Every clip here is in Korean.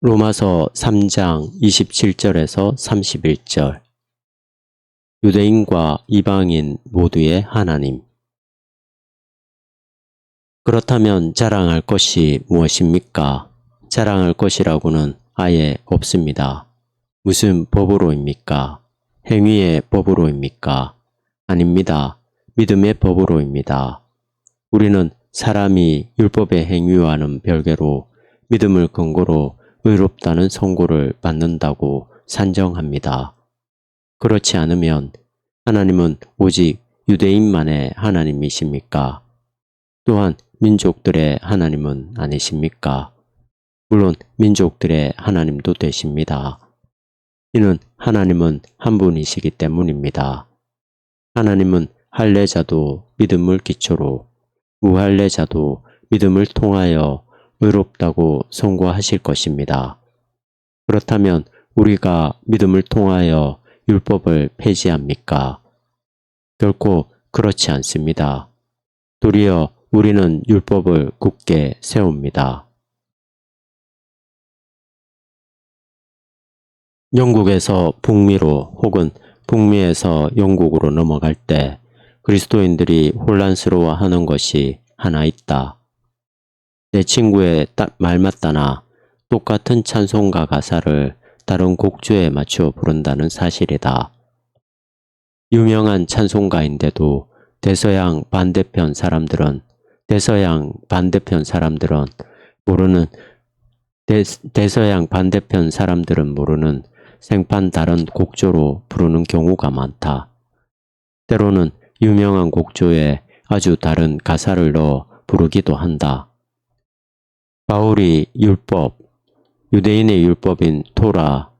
로마서 3장 27절에서 31절. 유대인과 이방인 모두의 하나님. 그렇다면 자랑할 것이 무엇입니까? 자랑할 것이라고는 아예 없습니다. 무슨 법으로입니까? 행위의 법으로입니까? 아닙니다. 믿음의 법으로입니다. 우리는 사람이 율법의 행위와는 별개로 믿음을 근거로 의롭다는 선고를 받는다고 산정합니다. 그렇지 않으면 하나님은 오직 유대인만의 하나님이십니까? 또한 민족들의 하나님은 아니십니까? 물론 민족들의 하나님도 되십니다. 이는 하나님은 한 분이시기 때문입니다. 하나님은 할례자도 믿음을 기초로, 무할례자도 믿음을 통하여 의롭다고 선고하실 것입니다. 그렇다면 우리가 믿음을 통하여 율법을 폐지합니까? 결코 그렇지 않습니다. 도리어 우리는 율법을 굳게 세웁니다. 영국에서 북미로 혹은 북미에서 영국으로 넘어갈 때 그리스도인들이 혼란스러워하는 것이 하나 있다. 내 친구의 말 맞다나 똑같은 찬송가 가사를 다른 곡조에 맞추어 부른다는 사실이다. 유명한 찬송가인데도 대서양 반대편 사람들은 모르는 생판 다른 곡조로 부르는 경우가 많다. 때로는 유명한 곡조에 아주 다른 가사를 넣어 부르기도 한다. 바울이 율법, 유대인의 율법인 토라,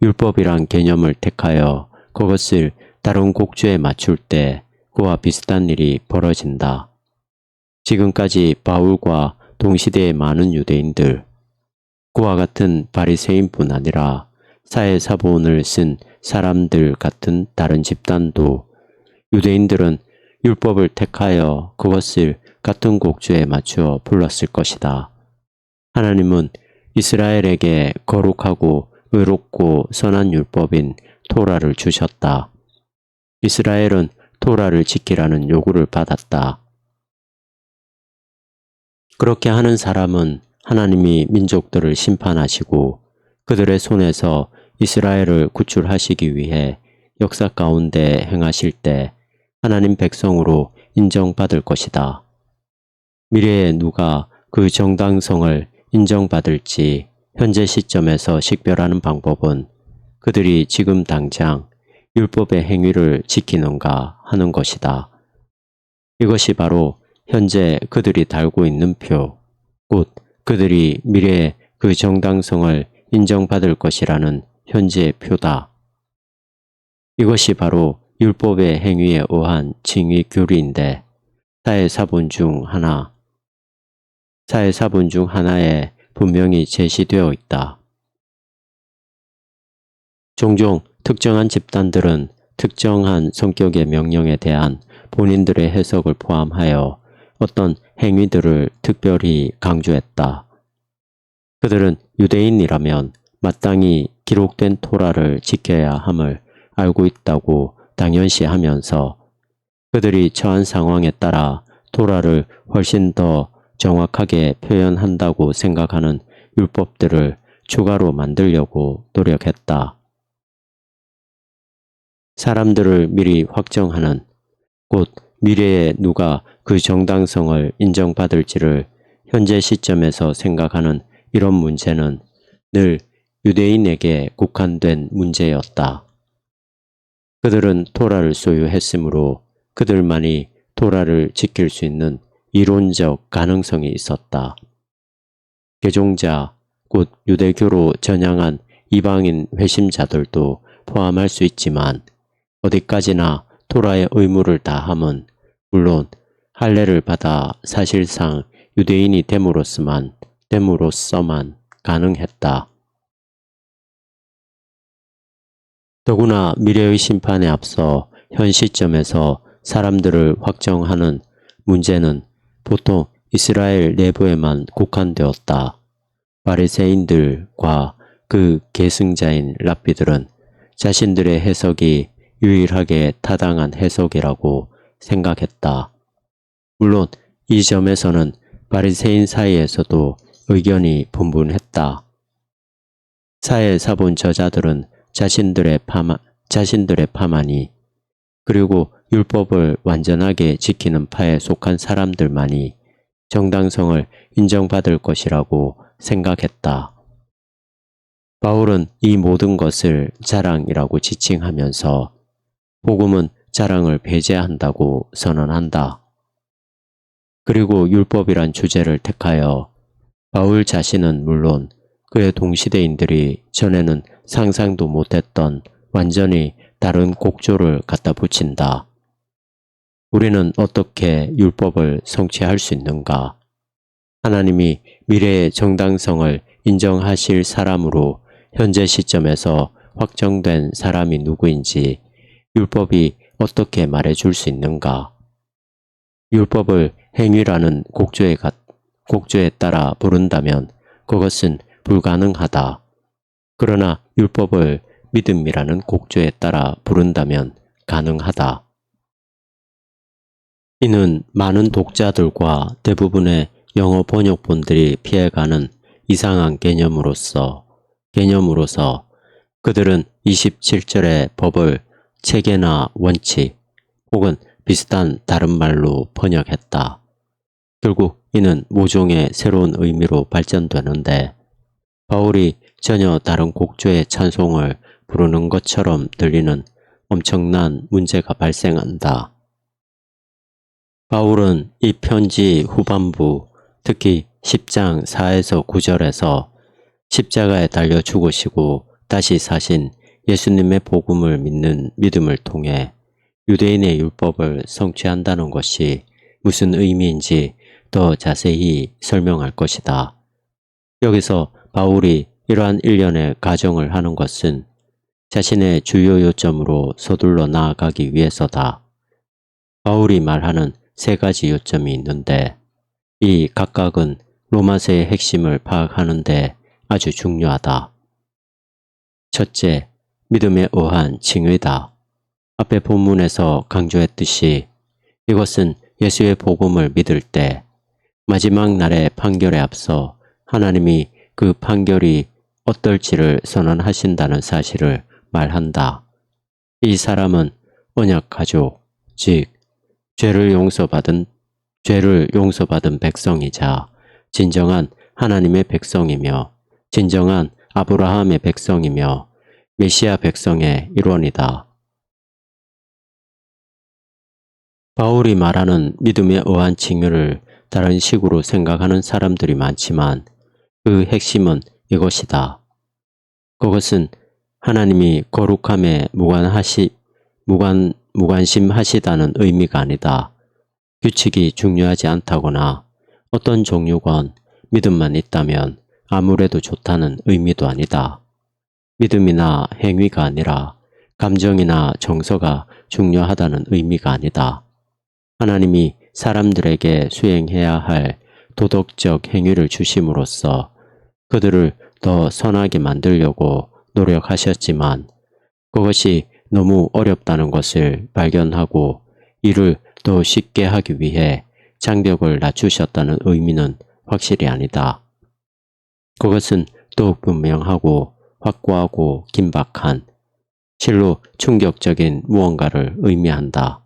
율법이란 개념을 택하여 그것을 다른 곡조에 맞출 때 그와 비슷한 일이 벌어진다. 지금까지 바울과 동시대의 많은 유대인들, 그와 같은 바리새인뿐 아니라 사회사본을 쓴 사람들 같은 다른 집단도 유대인들은 율법을 택하여 그것을 같은 곡조에 맞추어 불렀을 것이다. 하나님은 이스라엘에게 거룩하고 의롭고 선한 율법인 토라를 주셨다. 이스라엘은 토라를 지키라는 요구를 받았다. 그렇게 하는 사람은 하나님이 민족들을 심판하시고 그들의 손에서 이스라엘을 구출하시기 위해 역사 가운데 행하실 때 하나님 백성으로 인정받을 것이다. 미래에 누가 그 정당성을 인정받을지 현재 시점에서 식별하는 방법은 그들이 지금 당장 율법의 행위를 지키는가 하는 것이다. 이것이 바로 현재 그들이 달고 있는 표, 곧 그들이 미래에 그 정당성을 인정받을 것이라는 현재의 표다. 이것이 바로 율법의 행위에 의한 징의 교리인데 사회사본 중 하나에 분명히 제시되어 있다. 종종 특정한 집단들은 특정한 성격의 명령에 대한 본인들의 해석을 포함하여 어떤 행위들을 특별히 강조했다. 그들은 유대인이라면 마땅히 기록된 토라를 지켜야 함을 알고 있다고 당연시하면서 그들이 처한 상황에 따라 토라를 훨씬 더 정확하게 표현한다고 생각하는 율법들을 추가로 만들려고 노력했다. 사람들을 미리 확정하는, 곧 미래에 누가 그 정당성을 인정받을지를 현재 시점에서 생각하는 이런 문제는 늘 유대인에게 국한된 문제였다. 그들은 토라를 소유했으므로 그들만이 토라를 지킬 수 있는 이론적 가능성이 있었다. 개종자, 곧 유대교로 전향한 이방인 회심자들도 포함할 수 있지만 어디까지나 토라의 의무를 다함은 물론 할례를 받아 사실상 유대인이 됨으로써만 가능했다. 더구나 미래의 심판에 앞서 현 시점에서 사람들을 확정하는 문제는 보통 이스라엘 내부에만 국한되었다. 바리새인들과 그 계승자인 랍비들은 자신들의 해석이 유일하게 타당한 해석이라고 생각했다. 물론 이 점에서는 바리새인 사이에서도 의견이 분분했다. 사해사본 저자들은 자신들의 파만이 그리고 율법을 완전하게 지키는 파에 속한 사람들만이 정당성을 인정받을 것이라고 생각했다. 바울은 이 모든 것을 자랑이라고 지칭하면서 복음은 자랑을 배제한다고 선언한다. 그리고 율법이란 주제를 택하여 바울 자신은 물론 그의 동시대인들이 전에는 상상도 못했던 완전히 다른 곡조를 갖다 붙인다. 우리는 어떻게 율법을 성취할 수 있는가? 하나님이 미래의 정당성을 인정하실 사람으로 현재 시점에서 확정된 사람이 누구인지 율법이 어떻게 말해줄 수 있는가? 율법을 행위라는 곡조에 따라 부른다면 그것은 불가능하다. 그러나 율법을 믿음이라는 곡조에 따라 부른다면 가능하다. 이는 많은 독자들과 대부분의 영어 번역본들이 피해가는 이상한 개념으로서 그들은 27절의 법을 체계나 원칙 혹은 비슷한 다른 말로 번역했다. 결국 이는 모종의 새로운 의미로 발전되는데 바울이 전혀 다른 곡조의 찬송을 부르는 것처럼 들리는 엄청난 문제가 발생한다. 바울은 이 편지 후반부, 특히 10장 4에서 9절에서 십자가에 달려 죽으시고 다시 사신 예수님의 복음을 믿는 믿음을 통해 유대인의 율법을 성취한다는 것이 무슨 의미인지 더 자세히 설명할 것이다. 여기서 바울이 이러한 일련의 가정을 하는 것은 자신의 주요 요점으로 서둘러 나아가기 위해서다. 바울이 말하는 세 가지 요점이 있는데 이 각각은 로마서의 핵심을 파악하는 데 아주 중요하다. 첫째, 믿음에 의한 칭의다. 앞에 본문에서 강조했듯이 이것은 예수의 복음을 믿을 때 마지막 날의 판결에 앞서 하나님이 그 판결이 어떨지를 선언하신다는 사실을 말한다. 이 사람은 언약 가족, 즉 죄를 용서받은 백성이자 진정한 하나님의 백성이며 진정한 아브라함의 백성이며 메시아 백성의 일원이다. 바울이 말하는 믿음에 의한 칭의를 다른 식으로 생각하는 사람들이 많지만 그 핵심은 이것이다. 그것은 하나님이 거룩함에 무관심하시다는 의미가 아니다. 규칙이 중요하지 않다거나 어떤 종류건 믿음만 있다면 아무래도 좋다는 의미도 아니다. 믿음이나 행위가 아니라 감정이나 정서가 중요하다는 의미가 아니다. 하나님이 사람들에게 수행해야 할 도덕적 행위를 주심으로써 그들을 더 선하게 만들려고 노력하셨지만 그것이 너무 어렵다는 것을 발견하고 이를 더 쉽게 하기 위해 장벽을 낮추셨다는 의미는 확실히 아니다. 그것은 더욱 분명하고 확고하고 긴박한 실로 충격적인 무언가를 의미한다.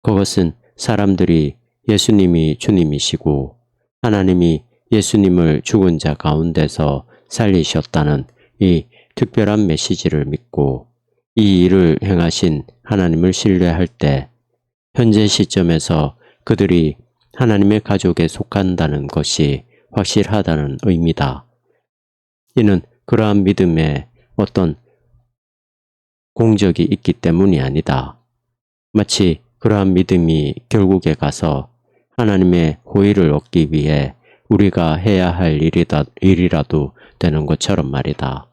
그것은 사람들이 예수님이 주님이시고 하나님이 예수님을 죽은 자 가운데서 살리셨다는 이 특별한 메시지를 믿고 이 일을 행하신 하나님을 신뢰할 때 현재 시점에서 그들이 하나님의 가족에 속한다는 것이 확실하다는 의미다. 이는 그러한 믿음에 어떤 공적이 있기 때문이 아니다. 마치 그러한 믿음이 결국에 가서 하나님의 호의를 얻기 위해 우리가 해야 할 일이라도 되는 것처럼 말이다.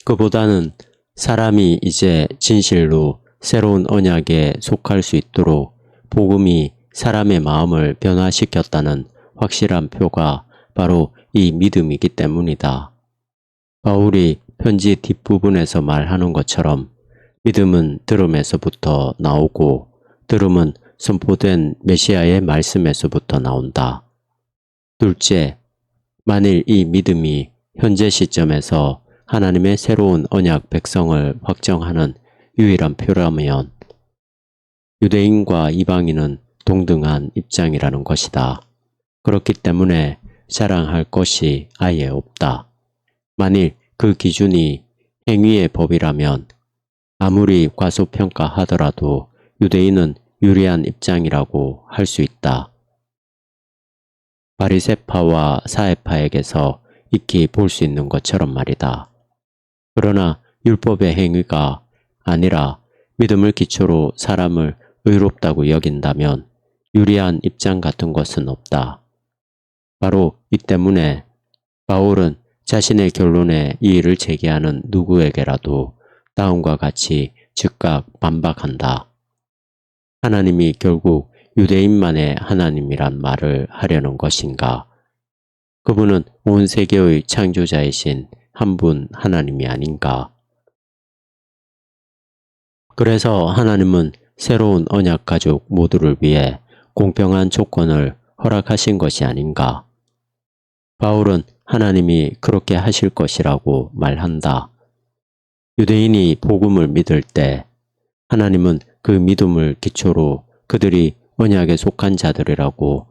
그보다는 사람이 이제 진실로 새로운 언약에 속할 수 있도록 복음이 사람의 마음을 변화시켰다는 확실한 표가 바로 이 믿음이기 때문이다. 바울이 편지 뒷부분에서 말하는 것처럼 믿음은 들음에서부터 나오고 들음은 선포된 메시아의 말씀에서부터 나온다. 둘째, 만일 이 믿음이 현재 시점에서 하나님의 새로운 언약 백성을 확정하는 유일한 표라면 유대인과 이방인은 동등한 입장이라는 것이다. 그렇기 때문에 자랑할 것이 아예 없다. 만일 그 기준이 행위의 법이라면 아무리 과소평가하더라도 유대인은 유리한 입장이라고 할 수 있다. 바리새파와 사해파에게서 익히 볼 수 있는 것처럼 말이다. 그러나 율법의 행위가 아니라 믿음을 기초로 사람을 의롭다고 여긴다면 유리한 입장 같은 것은 없다. 바로 이 때문에 바울은 자신의 결론에 이의를 제기하는 누구에게라도 다음과 같이 즉각 반박한다. 하나님이 결국 유대인만의 하나님이란 말을 하려는 것인가? 그분은 온 세계의 창조자이신 한 분 하나님이 아닌가? 그래서 하나님은 새로운 언약 가족 모두를 위해 공평한 조건을 허락하신 것이 아닌가? 바울은 하나님이 그렇게 하실 것이라고 말한다. 유대인이 복음을 믿을 때 하나님은 그 믿음을 기초로 그들이 언약에 속한 자들이라고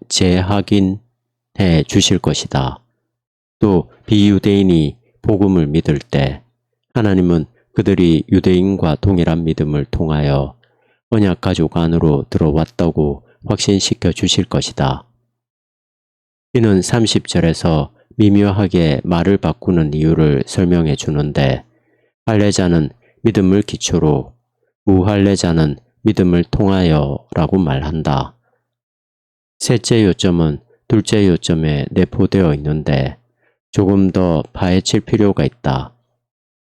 재확인해 주실 것이다. 또 비유대인이 복음을 믿을 때 하나님은 그들이 유대인과 동일한 믿음을 통하여 언약 가족 안으로 들어왔다고 확신시켜 주실 것이다. 이는 30절에서 미묘하게 말을 바꾸는 이유를 설명해 주는데 할례자는 믿음을 기초로, 무할례자는 믿음을 통하여 라고 말한다. 셋째 요점은 둘째 요점에 내포되어 있는데 조금 더 파헤칠 필요가 있다.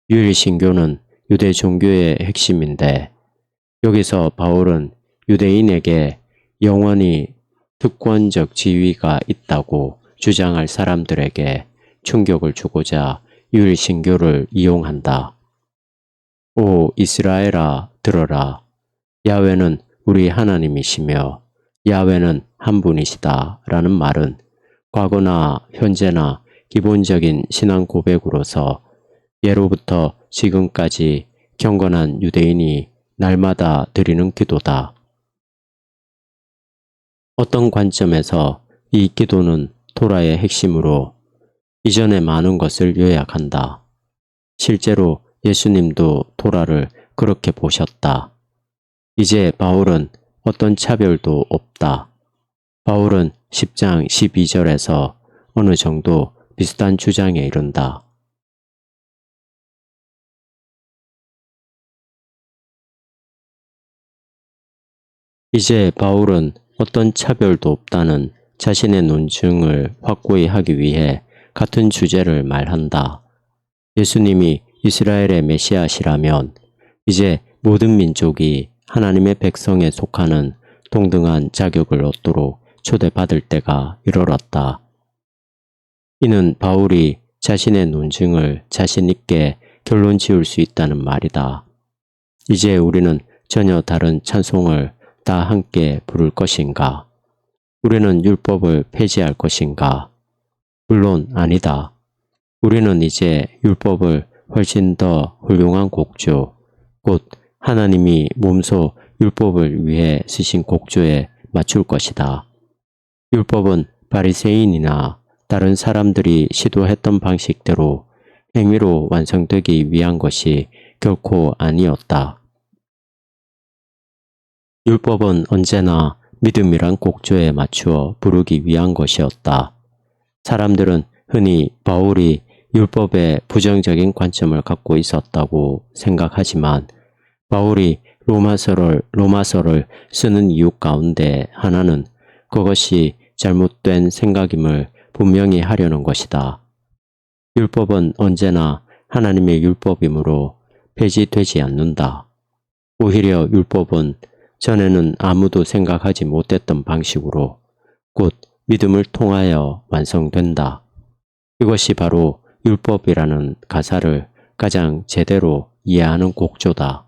유일신교는 유대 종교의 핵심인데 여기서 바울은 유대인에게 영원히 특권적 지위가 있다고 주장할 사람들에게 충격을 주고자 유일신교를 이용한다. 오 이스라엘아 들어라. 야훼는 우리 하나님이시며 야훼는 한 분이시다 라는 말은 과거나 현재나 기본적인 신앙 고백으로서 예로부터 지금까지 경건한 유대인이 날마다 드리는 기도다. 어떤 관점에서 이 기도는 토라의 핵심으로 이전의 많은 것을 요약한다. 실제로 예수님도 토라를 그렇게 보셨다. 이제 바울은 어떤 차별도 없다. 바울은 10장 12절에서 어느 정도 비슷한 주장에 이른다. 이제 바울은 어떤 차별도 없다는 자신의 논증을 확고히 하기 위해 같은 주제를 말한다. 예수님이 이스라엘의 메시아시라면 이제 모든 민족이 하나님의 백성에 속하는 동등한 자격을 얻도록 초대받을 때가 이르렀다. 이는 바울이 자신의 논증을 자신 있게 결론 지을 수 있다는 말이다. 이제 우리는 전혀 다른 찬송을 다 함께 부를 것인가? 우리는 율법을 폐지할 것인가? 물론 아니다. 우리는 이제 율법을 훨씬 더 훌륭한 곡조, 곧 하나님이 몸소 율법을 위해 쓰신 곡조에 맞출 것이다. 율법은 바리새인이나 다른 사람들이 시도했던 방식대로 행위로 완성되기 위한 것이 결코 아니었다. 율법은 언제나 믿음이란 곡조에 맞추어 부르기 위한 것이었다. 사람들은 흔히 바울이 율법에 부정적인 관점을 갖고 있었다고 생각하지만 바울이 로마서를 쓰는 이유 가운데 하나는 그것이 잘못된 생각임을 분명히 하려는 것이다. 율법은 언제나 하나님의 율법이므로 폐지되지 않는다. 오히려 율법은 전에는 아무도 생각하지 못했던 방식으로 곧 믿음을 통하여 완성된다. 이것이 바로 율법이라는 가사를 가장 제대로 이해하는 곡조다.